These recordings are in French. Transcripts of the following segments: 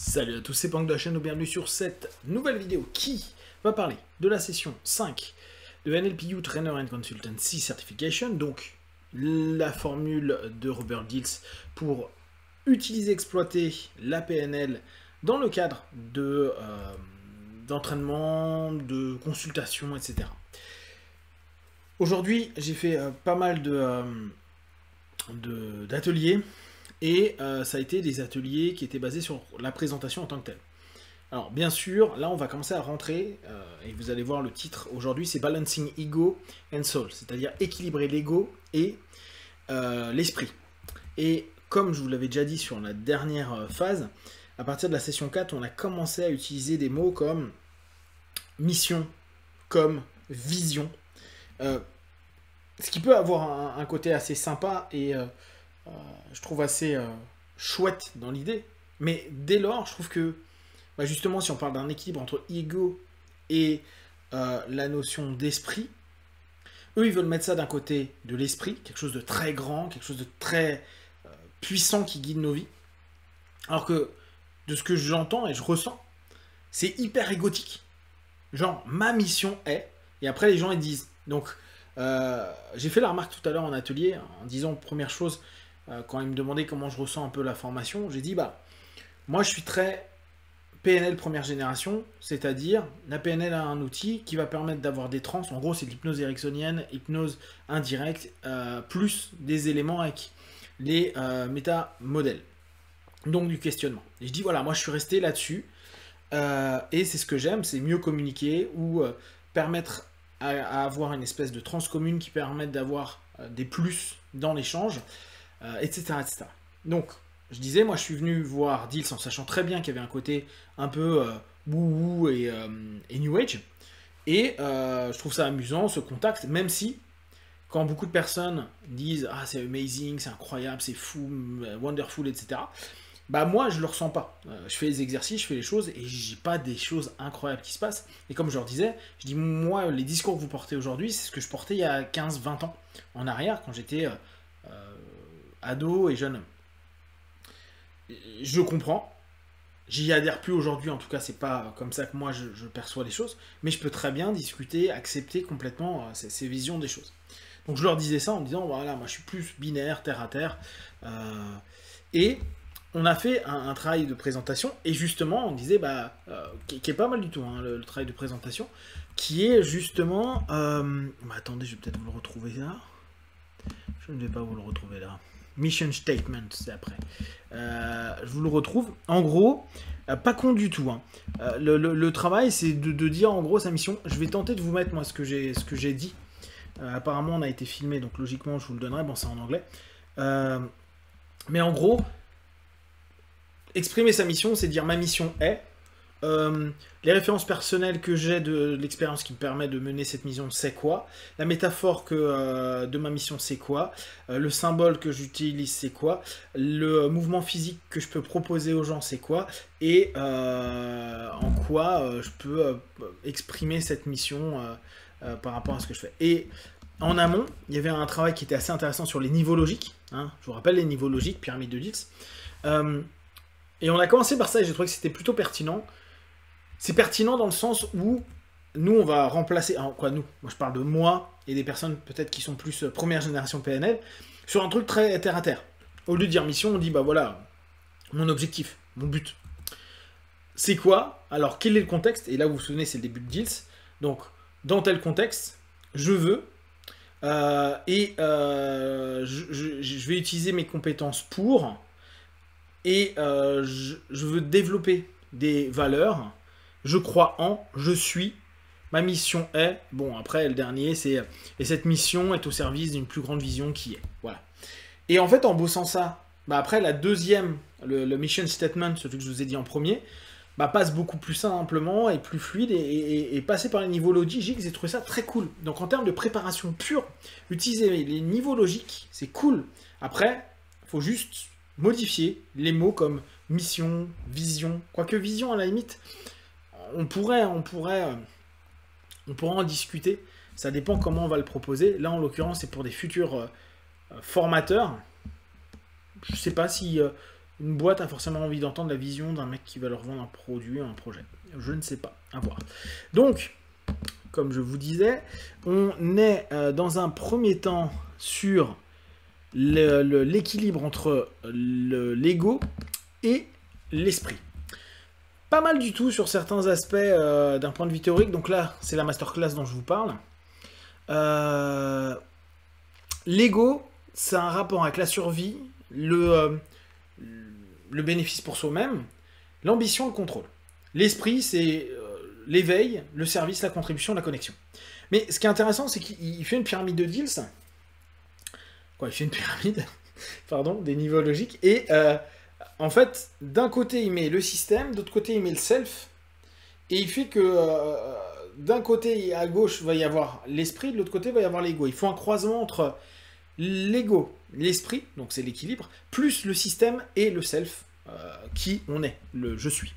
Salut à tous, c'est Pank de la chaîne, bienvenue sur cette nouvelle vidéo qui va parler de la session 5 de NLPU Trainer and Consultancy Certification, donc la formule de Robert Dilts pour utiliser, exploiter la PNL dans le cadre d'entraînement, de consultation, etc. Aujourd'hui, j'ai fait pas mal d'ateliers. Et ça a été des ateliers qui étaient basés sur la présentation en tant que telle. Alors bien sûr, là on va commencer à rentrer, et vous allez voir le titre aujourd'hui, c'est Balancing Ego and Soul, c'est-à-dire équilibrer l'ego et l'esprit. Et comme je vous l'avais déjà dit sur la dernière phase, à partir de la session 4, on a commencé à utiliser des mots comme mission, comme vision, ce qui peut avoir un côté assez sympa et je trouve assez chouette dans l'idée, mais dès lors, je trouve que, justement, si on parle d'un équilibre entre ego et la notion d'esprit, eux, ils veulent mettre ça d'un côté de l'esprit, quelque chose de très grand, quelque chose de très puissant qui guide nos vies, alors que, de ce que j'entends et je ressens, c'est hyper égotique. Genre, ma mission est, et après les gens ils disent, donc, j'ai fait la remarque tout à l'heure en atelier, en disant, première chose, quand ils me demandaient comment je ressens un peu la formation, j'ai dit, moi je suis très PNL première génération, c'est-à-dire, la PNL a un outil qui va permettre d'avoir des trans, en gros c'est de l'hypnose ericksonienne, hypnose indirecte, plus des éléments avec les méta-modèles, donc du questionnement. Et je dis, voilà, moi je suis resté là-dessus, et c'est ce que j'aime, c'est mieux communiquer, ou permettre à avoir une espèce de trans commune qui permette d'avoir des plus dans l'échange, etc., etc. Donc, je disais, moi je suis venu voir Dilts en sachant très bien qu'il y avait un côté un peu woo-woo et New Age, et je trouve ça amusant, ce contact, même si, quand beaucoup de personnes disent « Ah, c'est amazing, c'est incroyable, c'est fou, wonderful, etc. » moi je le ressens pas. Je fais les exercices, je fais les choses, et j'ai pas des choses incroyables qui se passent. Et comme je leur disais, je dis, moi, les discours que vous portez aujourd'hui, c'est ce que je portais il y a 15-20 ans en arrière, quand j'étais ado et jeune homme. Je comprends, j'y adhère plus aujourd'hui, en tout cas c'est pas comme ça que moi je perçois les choses, mais je peux très bien discuter, accepter complètement ces visions des choses. Donc je leur disais ça en me disant, voilà, moi je suis plus binaire, terre à terre, et on a fait un travail de présentation, et justement on disait, qui est pas mal du tout, hein, le travail de présentation, qui est justement, attendez, je vais peut-être vous le retrouver là, je ne vais pas vous le retrouver là, Mission Statement, c'est après. Je vous le retrouve. En gros, pas con du tout. Hein. Le travail, c'est de dire en gros sa mission. Je vais tenter de vous mettre moi ce que j'ai dit. Apparemment, on a été filmé, donc logiquement, je vous le donnerai. Bon, c'est en anglais. Mais en gros, exprimer sa mission, c'est dire ma mission est. Les références personnelles que j'ai de l'expérience qui me permet de mener cette mission, c'est quoi? La métaphore de ma mission, c'est quoi? Le symbole que j'utilise, c'est quoi? Le mouvement physique que je peux proposer aux gens, c'est quoi? Et en quoi je peux exprimer cette mission par rapport à ce que je fais. Et en amont, il y avait un travail qui était assez intéressant sur les niveaux logiques. Hein, je vous rappelle les niveaux logiques, pyramide de Dilts. Et on a commencé par ça et j'ai trouvé que c'était plutôt pertinent. C'est pertinent dans le sens où nous, on va remplacer... Alors, quoi, nous? Moi, je parle de moi et des personnes peut-être qui sont plus première génération PNL, sur un truc très terre-à-terre. Au lieu de dire mission, on dit, voilà, mon objectif, mon but. C'est quoi? Alors, quel est le contexte? Et là, vous vous souvenez, c'est le début de Dilts. Donc, dans tel contexte, je veux... je vais utiliser mes compétences pour... Et je veux développer des valeurs... Je crois en, je suis, ma mission est, bon après le dernier c'est, et cette mission est au service d'une plus grande vision qui est, voilà. Et en fait en bossant ça, après la deuxième, le mission statement, celui que je vous ai dit en premier, passe beaucoup plus simplement et plus fluide et passer par les niveaux logiques, j'ai trouvé ça très cool. Donc en termes de préparation pure, utiliser les niveaux logiques, c'est cool. Après, il faut juste modifier les mots comme mission, vision, quoique vision à la limite, on pourrait en discuter, ça dépend comment on va le proposer. Là, en l'occurrence, c'est pour des futurs formateurs. Je ne sais pas si une boîte a forcément envie d'entendre la vision d'un mec qui va leur vendre un produit, un projet. Je ne sais pas, à voir. Donc, comme je vous disais, on est dans un premier temps sur l'équilibre entre l'ego et l'esprit. Pas mal du tout sur certains aspects d'un point de vue théorique. Donc là, c'est la masterclass dont je vous parle. L'ego, c'est un rapport avec la survie, le bénéfice pour soi-même, l'ambition, le contrôle. L'esprit, c'est l'éveil, le service, la contribution, la connexion. Mais ce qui est intéressant, c'est qu'il fait une pyramide de Diels. Quoi, il fait une pyramide, pardon, des niveaux logiques. Et en fait, d'un côté, il met le système, d'autre côté, il met le self. Et il fait que d'un côté, à gauche, va y avoir l'esprit, de l'autre côté, va y avoir l'ego. Il faut un croisement entre l'ego, l'esprit, donc c'est l'équilibre, plus le système et le self, qui on est, le je suis.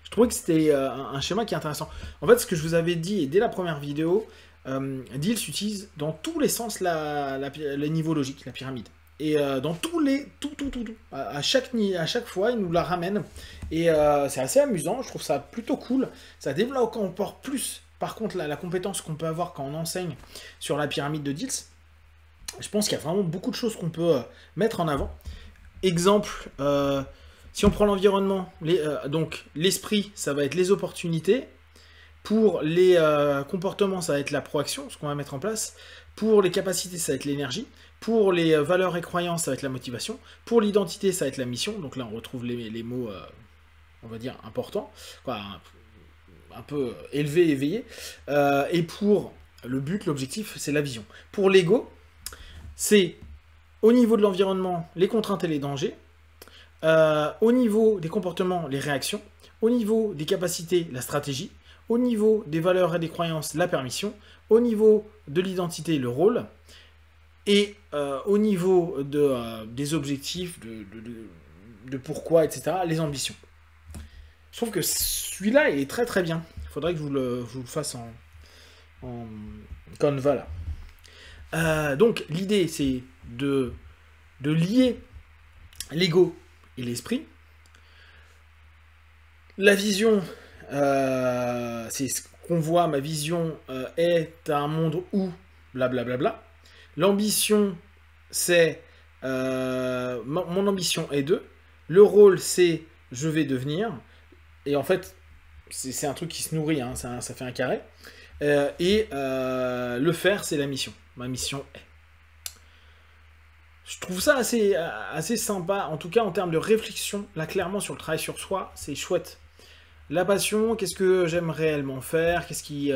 Je trouvais que c'était un schéma qui est intéressant. En fait, ce que je vous avais dit, et dès la première vidéo, Diels utilise dans tous les sens le niveau logique, la pyramide. Et dans tous les... Tout. À chaque fois, il nous la ramène. Et c'est assez amusant, je trouve ça plutôt cool. Ça développe encore plus, par contre, la compétence qu'on peut avoir quand on enseigne sur la pyramide de Diels. Je pense qu'il y a vraiment beaucoup de choses qu'on peut mettre en avant. Exemple, si on prend l'environnement, donc l'esprit, ça va être les opportunités. Pour les comportements, ça va être la proaction, ce qu'on va mettre en place. Pour les capacités, ça va être l'énergie. Pour les valeurs et croyances, ça va être la motivation. Pour l'identité, ça va être la mission. Donc là, on retrouve les mots, on va dire, importants. Quoi, un peu élevés, éveillés. Et pour le but, l'objectif, c'est la vision. Pour l'ego, c'est au niveau de l'environnement, les contraintes et les dangers. Au niveau des comportements, les réactions. Au niveau des capacités, la stratégie. Au niveau des valeurs et des croyances, la permission. Au niveau de l'identité, le rôle. Et au niveau des objectifs, de pourquoi, etc., les ambitions. Je trouve que celui-là est très très bien. Il faudrait que je vous le fasse en Canva là. Donc l'idée c'est de lier l'ego et l'esprit. La vision, c'est ce qu'on voit, ma vision est un monde où blablabla. L'ambition, c'est mon ambition est de. Le rôle, c'est je vais devenir. Et en fait, c'est un truc qui se nourrit, hein, ça fait un carré. Et le faire, c'est la mission. Ma mission est. Je trouve ça assez sympa, en tout cas en termes de réflexion. Là, clairement, sur le travail sur soi, c'est chouette. La passion, qu'est-ce que j'aime réellement faire, qu'est-ce qui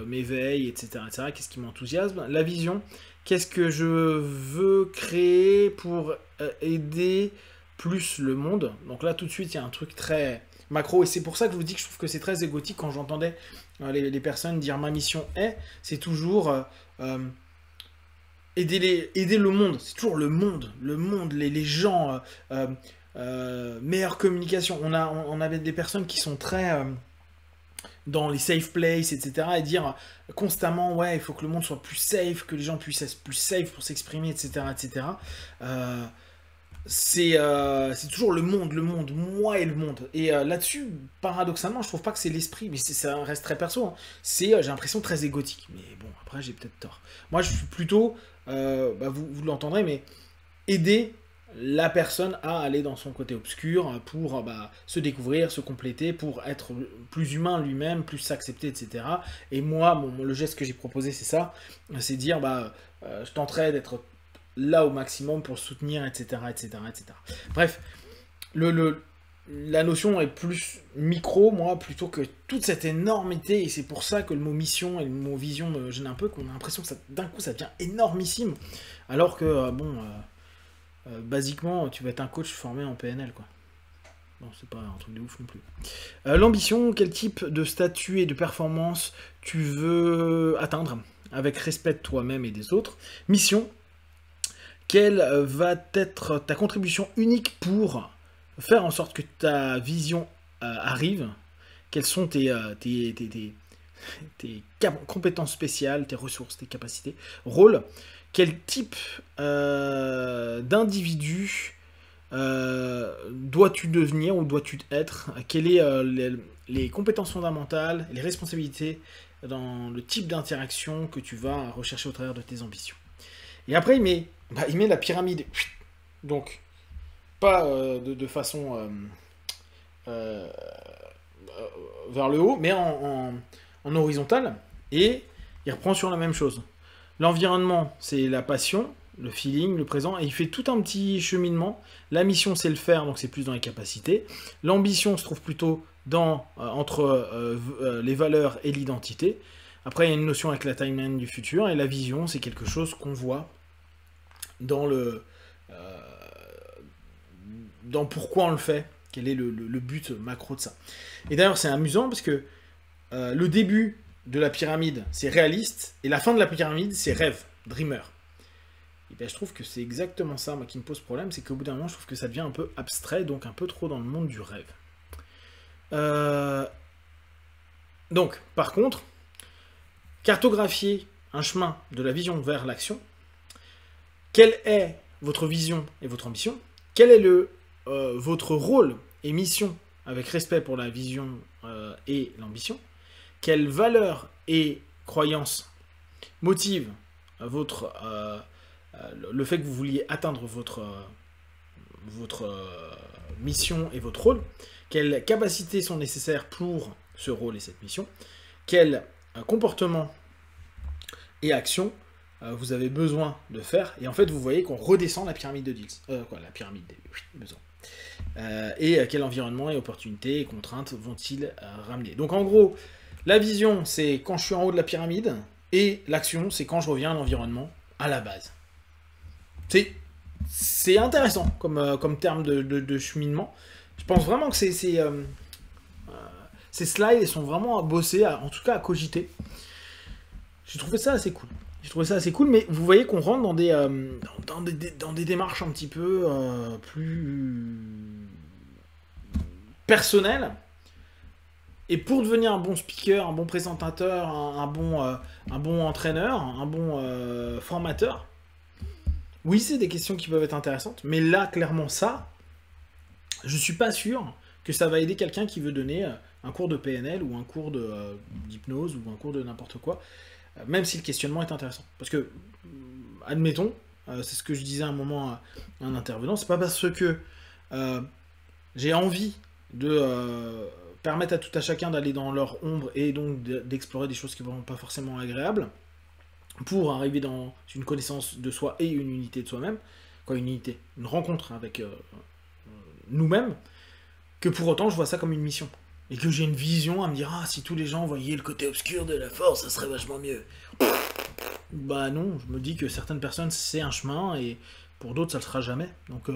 m'éveille, etc. Qu'est-ce qui m'enthousiasme. La vision, qu'est-ce que je veux créer pour aider plus le monde. Donc là, tout de suite, il y a un truc très macro, et c'est pour ça que je vous dis que je trouve que c'est très égotique quand j'entendais les personnes dire ma mission est, c'est toujours aider le monde, c'est toujours le monde, les gens, meilleure communication. On avait des personnes qui sont très dans les safe places, etc. et dire constamment, ouais, il faut que le monde soit plus safe, que les gens puissent être plus safe pour s'exprimer, etc. C'est toujours le monde, moi et le monde. Et là-dessus, paradoxalement, je trouve pas que c'est l'esprit, mais ça reste très perso. Hein. C'est, j'ai l'impression, très égotique. Mais bon, après, j'ai peut-être tort. Moi, je suis plutôt, vous l'entendrez, mais aider la personne à aller dans son côté obscur pour se découvrir, se compléter, pour être plus humain lui-même, plus s'accepter, etc. Et moi, le geste que j'ai proposé, c'est ça. C'est dire, je tenterai d'être là au maximum pour soutenir, etc. Bref, la notion est plus micro, moi, plutôt que toute cette énormité, et c'est pour ça que le mot mission et le mot vision me gênent un peu, qu'on a l'impression que d'un coup ça devient énormissime, alors que, basiquement, tu vas être un coach formé en PNL, quoi. Bon, c'est pas un truc de ouf non plus. L'ambition, quel type de statut et de performance tu veux atteindre, avec respect de toi-même et des autres. Mission, quelle va être ta contribution unique pour faire en sorte que ta vision arrive? Quelles sont tes compétences spéciales, tes ressources, tes capacités? Rôle, quel type d'individu dois-tu devenir ou dois-tu être? Quelles sont les compétences fondamentales, les responsabilités dans le type d'interaction que tu vas rechercher au travers de tes ambitions. Et après, il met la pyramide. Donc, pas de façon euh, vers le haut, mais en horizontal. Et il reprend sur la même chose. L'environnement, c'est la passion, le feeling, le présent, et il fait tout un petit cheminement. La mission, c'est le faire, donc c'est plus dans les capacités. L'ambition se trouve plutôt entre les valeurs et l'identité. Après, il y a une notion avec la timeline du futur, et la vision, c'est quelque chose qu'on voit dans dans pourquoi on le fait, quel est le but macro de ça. Et d'ailleurs, c'est amusant parce que le début de la pyramide, c'est réaliste, et la fin de la pyramide, c'est rêve, dreamer. Et bien, je trouve que c'est exactement ça, moi, qui me pose problème, c'est qu'au bout d'un moment, je trouve que ça devient un peu abstrait, donc un peu trop dans le monde du rêve. Donc, par contre, cartographier un chemin de la vision vers l'action, quelle est votre vision et votre ambition? Quel est votre rôle et mission avec respect pour la vision et l'ambition? Quelles valeurs et croyances motivent le fait que vous vouliez atteindre votre mission et votre rôle? Quelles capacités sont nécessaires pour ce rôle et cette mission? Quels comportements et actions vous avez besoin de faire? Et en fait, vous voyez qu'on redescend la pyramide de Diels. La pyramide des besoins. Et quel environnement et opportunités et contraintes vont-ils ramener? Donc en gros, la vision, c'est quand je suis en haut de la pyramide, et l'action, c'est quand je reviens à l'environnement, à la base. C'est intéressant comme terme de cheminement. Je pense vraiment que ces slides sont vraiment à bosser, en tout cas à cogiter. J'ai trouvé ça assez cool. Mais vous voyez qu'on rentre dans des démarches un petit peu plus personnelles. Et pour devenir un bon speaker, un bon présentateur, un bon entraîneur, un bon formateur, oui, c'est des questions qui peuvent être intéressantes, mais là, clairement, je suis pas sûr que ça va aider quelqu'un qui veut donner un cours de PNL ou un cours d'hypnose ou un cours de n'importe quoi, même si le questionnement est intéressant. Parce que, admettons, c'est ce que je disais à un moment à un intervenant, c'est pas parce que j'ai envie de permettre à tout à chacun d'aller dans leur ombre et donc d'explorer des choses qui ne vont pas forcément agréables, pour arriver dans une connaissance de soi et une unité de soi-même, une rencontre avec nous-mêmes, que pour autant je vois ça comme une mission. Et que j'ai une vision à me dire, si tous les gens voyaient le côté obscur de la force, ça serait vachement mieux. Bah non, je me dis que certaines personnes, c'est un chemin, et pour d'autres, ça le sera jamais. Donc,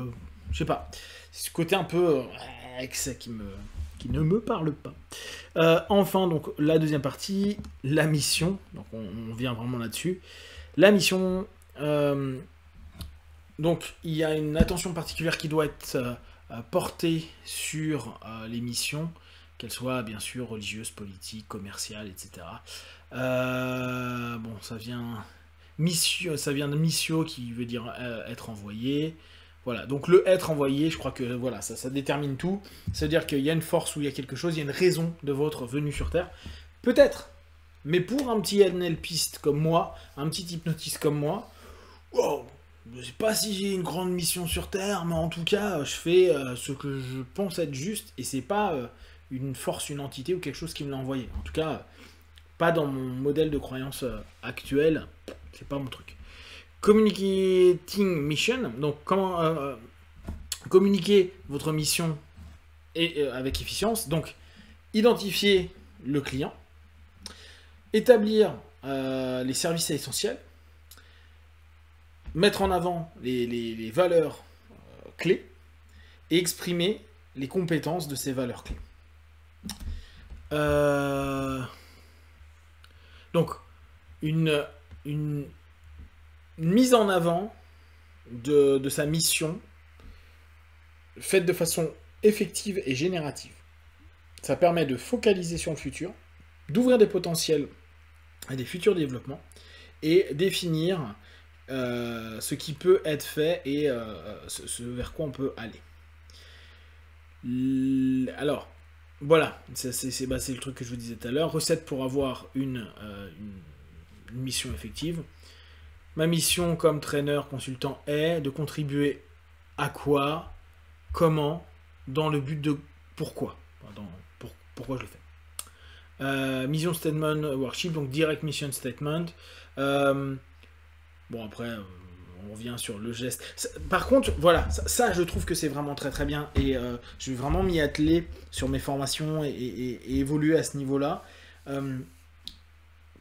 je sais pas. C'est ce côté un peu excès qui ne me parle pas. Enfin, donc, la deuxième partie, la mission. Donc, on vient vraiment là-dessus. La mission, donc, il y a une attention particulière qui doit être portée sur les missions, qu'elles soient, bien sûr, religieuses, politiques, commerciales, etc. Bon, ça vient de missio, qui veut dire être envoyé. Voilà, donc le être envoyé, je crois que voilà, ça détermine tout. C'est-à-dire qu'il y a une force ou il y a quelque chose, il y a une raison de votre venue sur Terre. Peut-être, mais pour un petit NLPiste comme moi, un petit hypnotiste comme moi, wow, je sais pas si j'ai une grande mission sur Terre, mais en tout cas, je fais ce que je pense être juste, et c'est pas une force, une entité ou quelque chose qui me l'a envoyé. En tout cas, pas dans mon modèle de croyance actuel, c'est pas mon truc. Communicating mission, donc comment communiquer votre mission avec efficience. Donc, identifier le client, établir les services essentiels, mettre en avant les valeurs clés et exprimer les compétences de ces valeurs clés. Donc, une mise en avant de sa mission faite de façon effective et générative. Ça permet de focaliser sur le futur, d'ouvrir des potentiels à des futurs développements et définir ce qui peut être fait et ce vers quoi on peut aller. Alors, voilà, c'est le truc que je vous disais tout à l'heure. Recette pour avoir une mission effective. Ma mission comme traîneur consultant est de contribuer à quoi, comment, dans le but de pourquoi. Pourquoi je le fais. Mission statement worksheet, donc direct mission statement. Bon, après, on revient sur le geste. Par contre, voilà, ça je trouve que c'est vraiment très très bien. Et je vais vraiment m'y atteler sur mes formations et évoluer à ce niveau-là.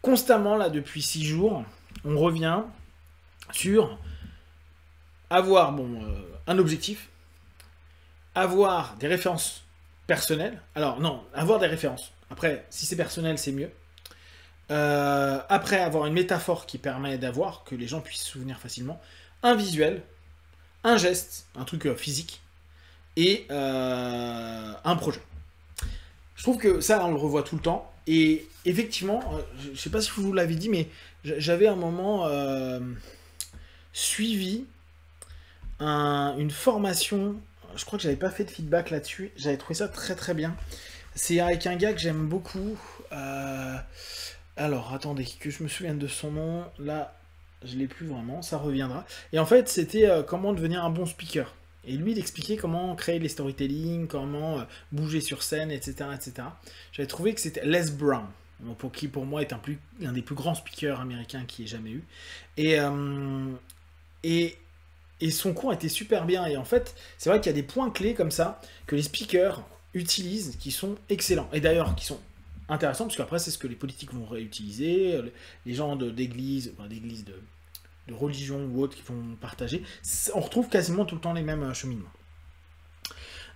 Constamment, là, depuis 6 jours, on revient sur avoir un objectif, avoir des références personnelles. Alors, non, avoir des références. Après, si c'est personnel, c'est mieux. Après, avoir une métaphore qui permet d'avoir, que les gens puissent se souvenir facilement, un visuel, un geste, un truc physique, et un projet. Je trouve que ça, on le revoit tout le temps, et effectivement, je ne sais pas si vous l'avez dit, mais j'avais un moment suivi une formation, je crois que j'avais pas fait de feedback là-dessus, j'avais trouvé ça très très bien. C'est avec un gars que j'aime beaucoup. Alors, attendez, que je me souvienne de son nom. Là, je l'ai plus vraiment, ça reviendra. Et en fait, c'était comment devenir un bon speaker. Et lui, il expliquait comment créer les storytelling, comment bouger sur scène, etc. etc. J'avais trouvé que c'était Les Brown, qui pour moi est un des plus grands speakers américains qui ait jamais eu. Et son cours était super bien. Et en fait, c'est vrai qu'il y a des points clés comme ça que les speakers utilisent qui sont excellents. Et d'ailleurs, qui sont intéressants, parce qu'après, c'est ce que les politiques vont réutiliser, les gens d'église, de religion ou autres qui vont partager. On retrouve quasiment tout le temps les mêmes cheminements.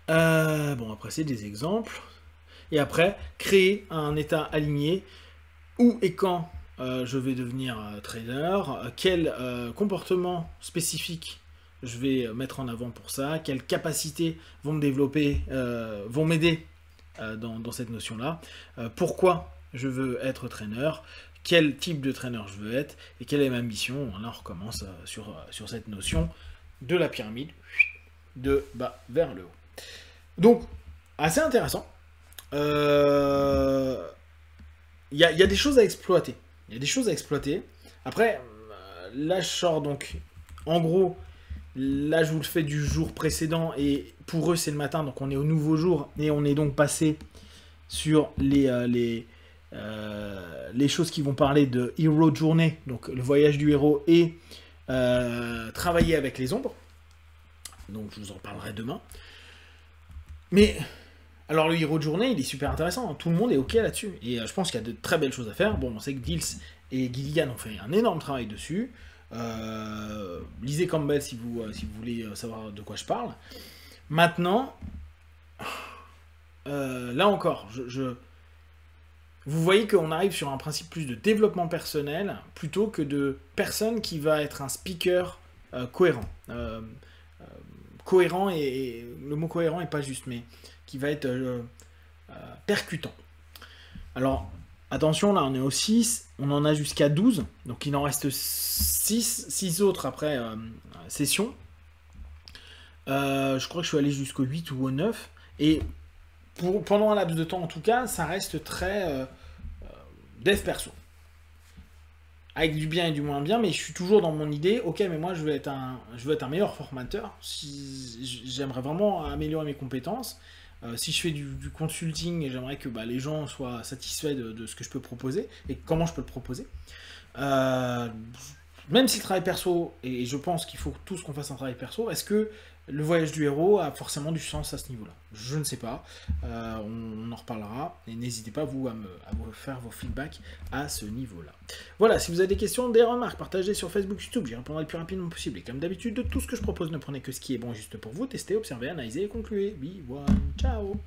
Bon, après, c'est des exemples. Et après, créer un état aligné. Où et quand je vais devenir trader, quel comportement spécifique je vais mettre en avant pour ça, quelles capacités vont me développer, vont m'aider dans cette notion-là, pourquoi je veux être trainer, quel type de trainer je veux être, et quelle est ma mission. Là, on recommence sur cette notion de la pyramide, de bas vers le haut. Donc, assez intéressant. Il y a des choses à exploiter. Après, là, je sors donc, en gros, là, je vous le fais du jour précédent, et pour eux, c'est le matin, donc on est au nouveau jour, et on est donc passé sur les choses qui vont parler de Hero Journey, donc le voyage du héros, et travailler avec les ombres. Donc, je vous en parlerai demain. Mais, alors, le Hero Journey, il est super intéressant, hein. Tout le monde est OK là-dessus, et je pense qu'il y a de très belles choses à faire. Bon, on sait que Diels et Gilligan ont fait un énorme travail dessus. Lisez Campbell si vous voulez savoir de quoi je parle. Maintenant, là encore, vous voyez qu'on arrive sur un principe plus de développement personnel plutôt que de personne qui va être un speaker cohérent. Cohérent, et le mot cohérent n'est pas juste, mais qui va être percutant. Alors, attention, là on est au 6, on en a jusqu'à 12, donc il en reste 6 autres après session. Je crois que je suis allé jusqu'au 8 ou au 9, et pendant un laps de temps en tout cas, ça reste très dev perso. Avec du bien et du moins bien, mais je suis toujours dans mon idée, ok, mais moi je veux être un meilleur formateur, j'aimerais vraiment améliorer mes compétences. Si je fais du consulting, j'aimerais que les gens soient satisfaits de ce que je peux proposer et comment je peux le proposer. Même si le travail perso, et je pense qu'il faut tous qu'on fasse un travail perso, est-ce que le voyage du héros a forcément du sens à ce niveau-là? Je ne sais pas. On en reparlera. Et n'hésitez pas, vous, à me faire vos feedbacks à ce niveau-là. Voilà, si vous avez des questions, des remarques, partagez sur Facebook, YouTube. J'y répondrai le plus rapidement possible. Et comme d'habitude, de tout ce que je propose, ne prenez que ce qui est bon et juste pour vous. Testez, observez, analysez et concluez. Be one. Ciao.